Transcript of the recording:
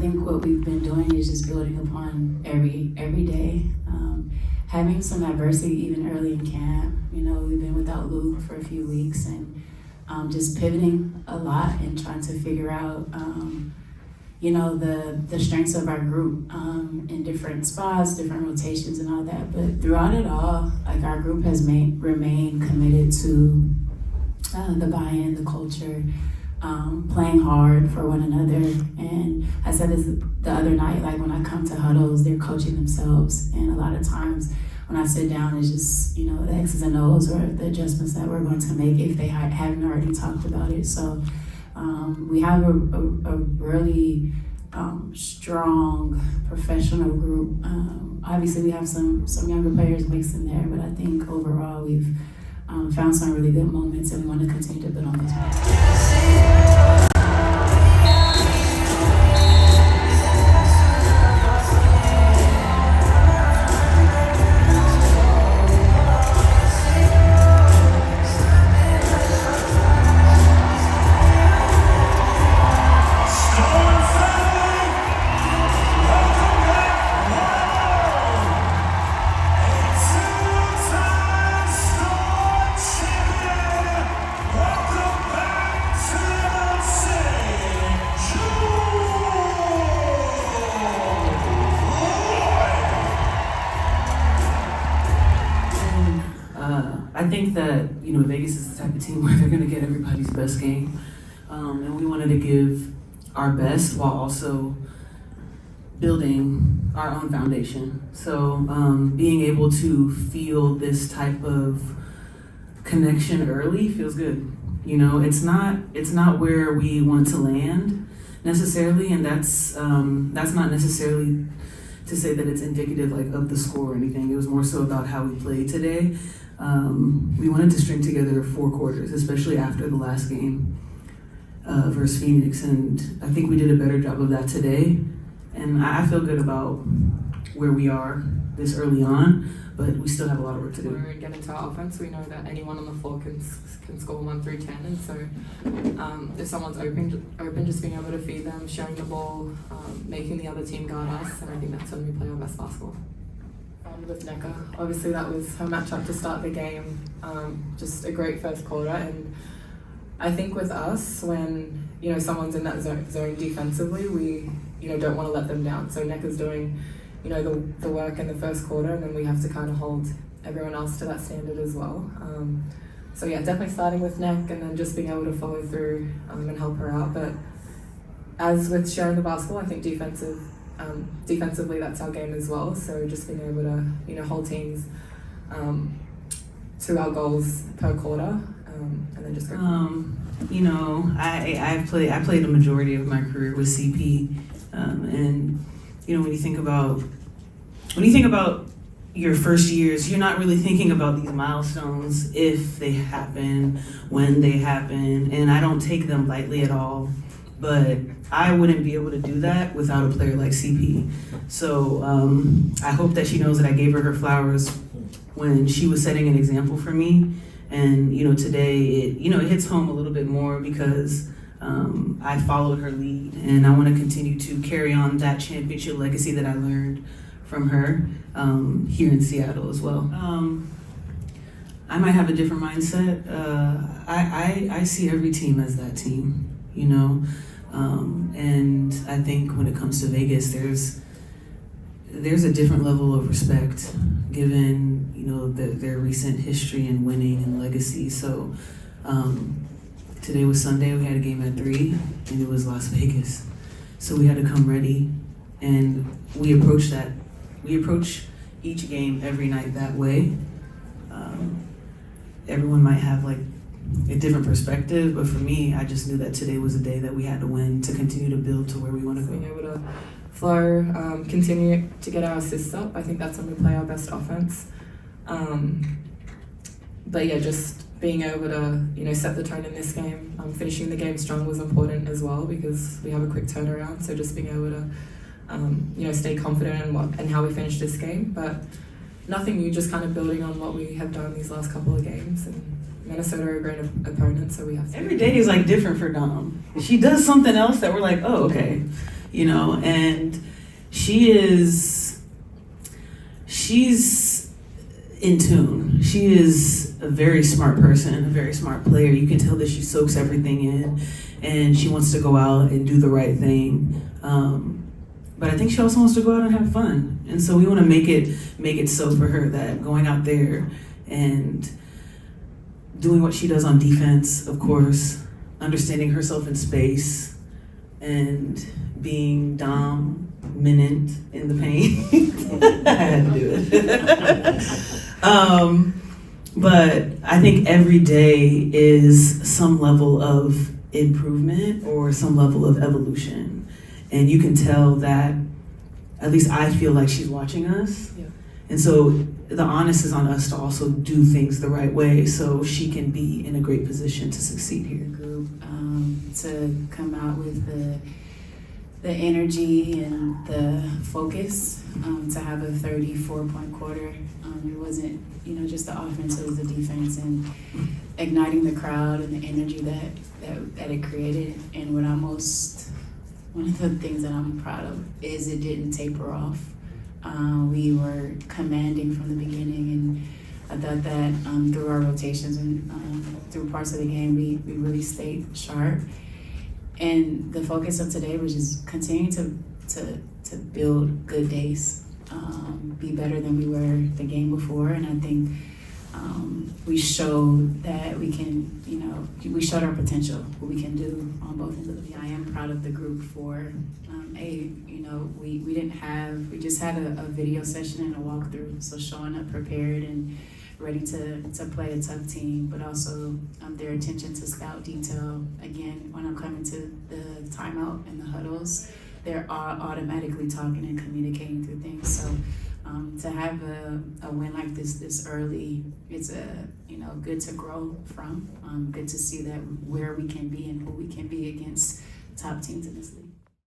think what we've been doing is just building upon every day. Having some adversity even early in camp. You know, we've been without Luke for a few weeks and just pivoting a lot and trying to figure out, you know, the strengths of our group in different spots, different rotations and all that. But throughout it all, like our group has remained committed to the buy-in, the culture, playing hard for one another. And I said this the other night, like when I come to huddles, they're coaching themselves. And a lot of times when I sit down, it's just, you know, the X's and O's or the adjustments that we're going to make if they haven't already talked about it. So we have a really strong professional group. Obviously we have some younger players mixed in there, but I think overall we've found some really good moments and we want to continue to build on those moments. I think that, you know, Vegas is the type of team where they're going to get everybody's best game. And we wanted to give our best while also building our own foundation. So being able to feel this type of connection early feels good. You know, it's not where we want to land necessarily, and that's not necessarily to say that it's indicative like of the score or anything. It was more so about how we played today. We wanted to string together 4 quarters, especially after the last game versus Phoenix, and I think we did a better job of that today. And I feel good about where we are this early on, but we still have a lot of work to do. When we get into our offense, we know that anyone on the floor can score 1 through 10, and so if someone's open, just being able to feed them, sharing the ball, making the other team guard us, and I think that's when we play our best basketball. With Nneka, obviously that was her matchup to start the game. Just a great first quarter, and I think with us, when you know someone's in that zone defensively, we don't want to let them down. So Nneka's doing the work in the first quarter, and then we have to kind of hold everyone else to that standard as well. So yeah, definitely starting with Neck, and then just being able to follow through and help her out. But as with sharing the basketball, I think defensively that's our game as well. So just being able to hold teams to our goals per quarter, and then just go. I played the majority of my career with CP, and when you think about your first years, you're not really thinking about these milestones if they happen, when they happen, and I don't take them lightly at all. But I wouldn't be able to do that without a player like CP. So I hope that she knows that I gave her flowers when she was setting an example for me. And today it hits home a little bit more because I followed her lead, and I want to continue to carry on that championship legacy that I learned from her here in Seattle as well. I might have a different mindset. I see every team as that team, and I think when it comes to Vegas, there's a different level of respect given their recent history and winning and legacy. So today was Sunday. We had a game at 3, and it was Las Vegas, so we had to come ready, and we approach each game every night that way. Everyone might have like a different perspective, but for me, I just knew that today was a day that we had to win to continue to build to where we want to go. Being able to flow, continue to get our assists up. I think that's when we play our best offense. But yeah, just being able to set the tone in this game. Finishing the game strong was important as well because we have a quick turnaround. So just being able to stay confident in how we finish this game. But nothing new, just kind of building on what we have done these last couple of games. And Minnesota are a great opponent, so we have to. Every day is like different for Dom. She does something else that we're like, oh, okay. you know, and she's in tune. She is a very smart person, a very smart player. You can tell that she soaks everything in, and she wants to go out and do the right thing. But I think she also wants to go out and have fun, and so we want to make it so for her that going out there and doing what she does on defense, of course, understanding herself in space, and being dominant in the paint. I had to do it. But I think every day is some level of improvement or some level of evolution. And you can tell that, at least I feel like she's watching us. Yeah. And so the onus is on us to also do things the right way so she can be in a great position to succeed here. Group to come out with the energy and the focus to have a 34-point quarter. It wasn't, just the offense, it was the defense and igniting the crowd and the energy that it created. And one of the things that I'm proud of is it didn't taper off. We were commanding from the beginning, and I thought that through our rotations and through parts of the game, we really stayed sharp. And the focus of today was just continuing to build good days, be better than we were the game before. And I think we showed that we can, we showed our potential, what we can do on both ends of the field. I am proud of the group for, we just had a video session and a walkthrough, so showing up prepared and ready to play a tough team, but also their attention to scout detail. Again, when I'm coming to the timeout and the huddles, they're all automatically talking and communicating through things. So to have a win like this early, it's good to grow from. Good to see that where we can be and who we can be against top teams in this league.